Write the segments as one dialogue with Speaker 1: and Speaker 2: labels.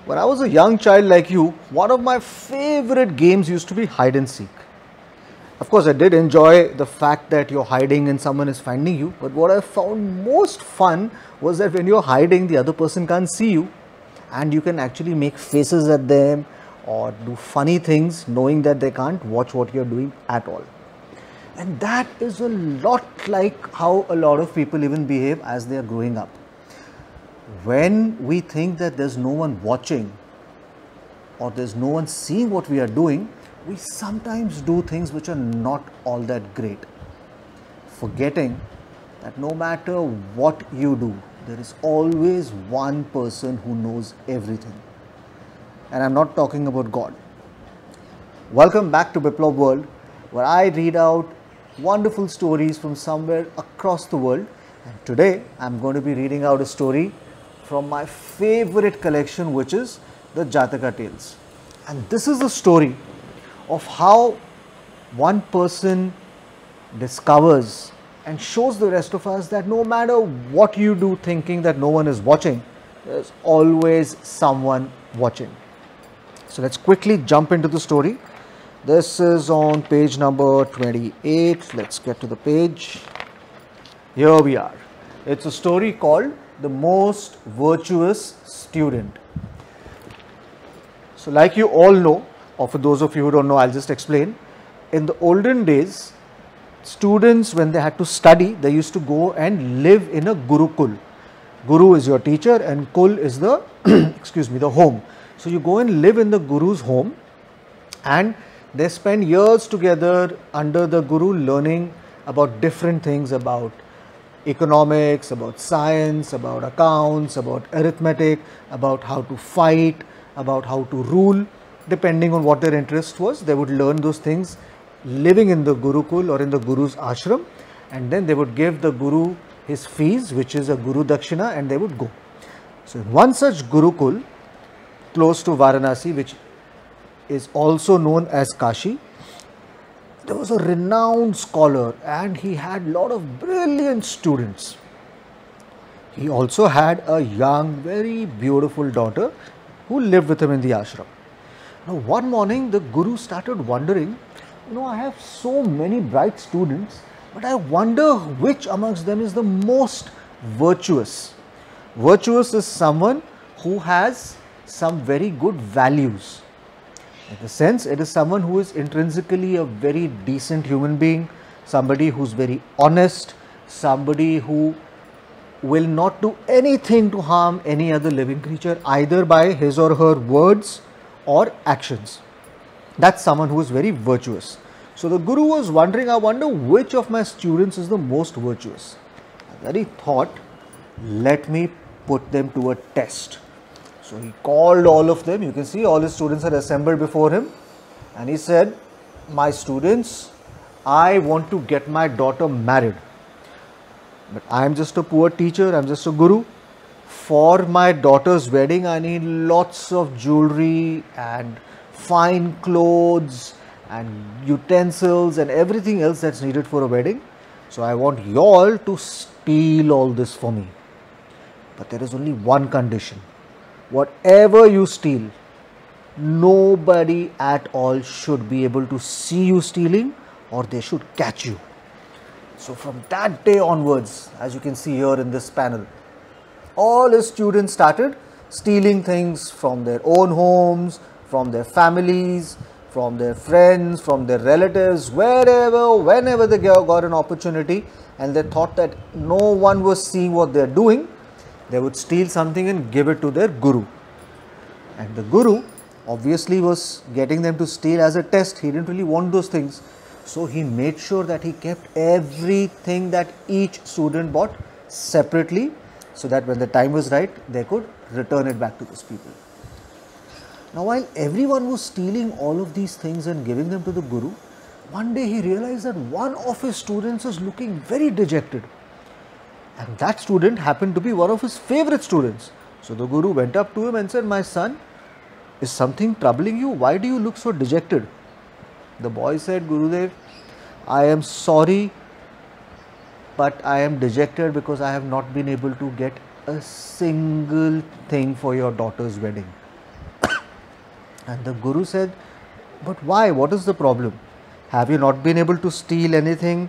Speaker 1: When I was a young child like you, one of my favorite games used to be hide and seek. Of course, I did enjoy the fact that you're hiding and someone is finding you, but what I found most fun was that when you're hiding, the other person can't see you and you can actually make faces at them or do funny things knowing that they can't watch what you're doing at all. And that is a lot like how a lot of people even behave as they are growing up. When we think that there's no one watching or there's no one seeing what we are doing, we sometimes do things which are not all that great, forgetting that no matter what you do, there is always one person who knows everything. And I'm not talking about God. Welcome back to Biplab World, where I read out wonderful stories from somewhere across the world. And today I'm going to be reading out a story from my favorite collection, which is the Jataka Tales. And this is the story of how one person discovers and shows the rest of us that no matter what you do thinking that no one is watching, there's always someone watching. So let's quickly jump into the story. This is on page number 28. Let's get to the page. Here we are. It's a story called The Most Virtuous Student. So like you all know, or for those of you who don't know, I'll just explain. In the olden days, students, when they had to study, they used to go and live in a Gurukul. Guru is your teacher and Kul is the, the home. So you go and live in the Guru's home and they spend years together under the Guru learning about different things, about economics, about science, about accounts, about arithmetic, about how to fight, about how to rule. Depending on what their interest was, they would learn those things living in the Gurukul or in the Guru's ashram, and then they would give the Guru his fees, which is a Guru Dakshina, and they would go. So in one such Gurukul close to Varanasi, which is also known as Kashi, there was a renowned scholar and he had a lot of brilliant students. He also had a young, very beautiful daughter who lived with him in the ashram. Now one morning the Guru started wondering, I have so many bright students, but I wonder which amongst them is the most virtuous. Virtuous is someone who has some very good values. In the sense, it is someone who is intrinsically a very decent human being, somebody who's very honest, somebody who will not do anything to harm any other living creature, either by his or her words or actions. That's someone who is very virtuous. So the Guru was wondering, I wonder which of my students is the most virtuous. And then he thought, let me put them to a test. So he called all of them. You can see all his students are assembled before him. And he said, my students, I want to get my daughter married. But I am just a poor teacher, I am just a Guru. For my daughter's wedding, I need lots of jewelry and fine clothes and utensils and everything else that's needed for a wedding. So I want you all to steal all this for me. But there is only one condition. Whatever you steal, nobody at all should be able to see you stealing, or they should catch you. So from that day onwards, as you can see here in this panel, all his students started stealing things from their own homes, from their families, from their friends, from their relatives, wherever, whenever they got an opportunity and they thought that no one was seeing what they are doing, they would steal something and give it to their Guru. And the Guru obviously was getting them to steal as a test. He didn't really want those things. So he made sure that he kept everything that each student bought separately, so that when the time was right, they could return it back to those people. Now while everyone was stealing all of these things and giving them to the Guru, one day he realized that one of his students is looking very dejected. And that student happened to be one of his favorite students. So the Guru went up to him and said, my son, is something troubling you? Why do you look so dejected? The boy said, Gurudev, I am sorry, but I am dejected because I have not been able to get a single thing for your daughter's wedding. And the Guru said, but why? What is the problem? Have you not been able to steal anything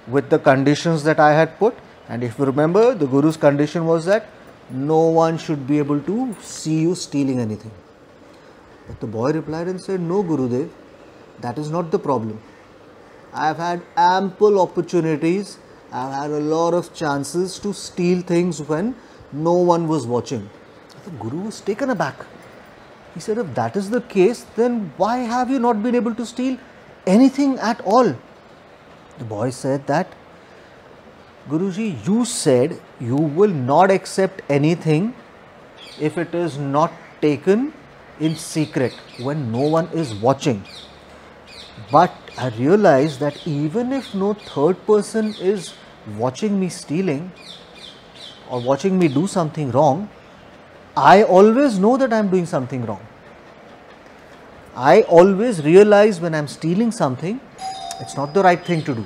Speaker 1: with the conditions that I had put? And if you remember, the Guru's condition was that no one should be able to see you stealing anything. But the boy replied and said, no, Gurudev, that is not the problem. I have had ample opportunities, I have had a lot of chances to steal things when no one was watching. The Guru was taken aback. He said, if that is the case, then why have you not been able to steal anything at all? The boy said that, Guruji, you said you will not accept anything if it is not taken in secret when no one is watching. But I realized that even if no third person is watching me stealing or watching me do something wrong, I always know that I am doing something wrong. I always realize when I am stealing something, it's not the right thing to do.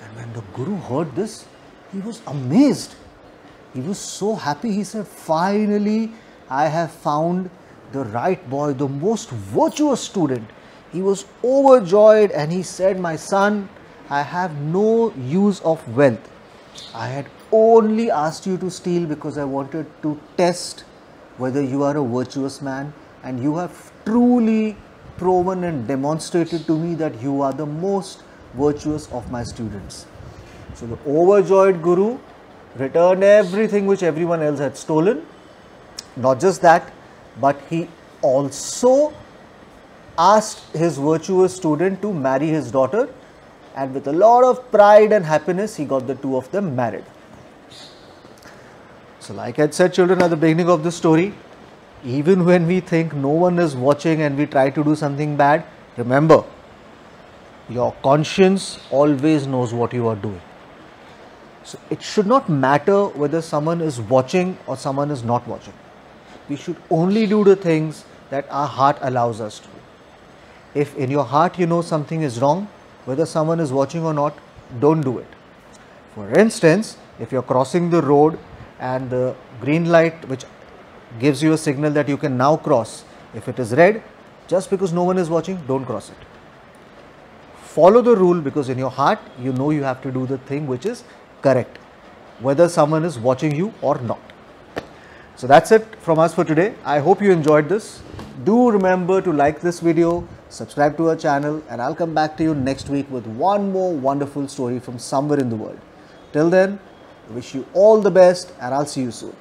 Speaker 1: And when the Guru heard this, he was amazed. He was so happy. He said, finally, I have found the right boy, the most virtuous student. He was overjoyed and he said, my son, I have no use of wealth. I had only asked you to steal because I wanted to test whether you are a virtuous man, and you have truly proven and demonstrated to me that you are the most virtuous of my students. So the overjoyed Guru returned everything which everyone else had stolen. Not just that, but he also asked his virtuous student to marry his daughter, and with a lot of pride and happiness, he got the two of them married. So like I said, children, at the beginning of the story, even when we think no one is watching and we try to do something bad, remember, your conscience always knows what you are doing. So it should not matter whether someone is watching or someone is not watching. We should only do the things that our heart allows us to do. If in your heart you know something is wrong, whether someone is watching or not, don't do it. For instance, if you are crossing the road and the green light which gives you a signal that you can now cross, if it is red, just because no one is watching, don't cross it. Follow the rule because in your heart you know you have to do the thing which is correct, whether someone is watching you or not. So that's it from us for today. I hope you enjoyed this. Do remember to like this video, subscribe to our channel, and I'll come back to you next week with one more wonderful story from somewhere in the world. Till then, I wish you all the best and I'll see you soon.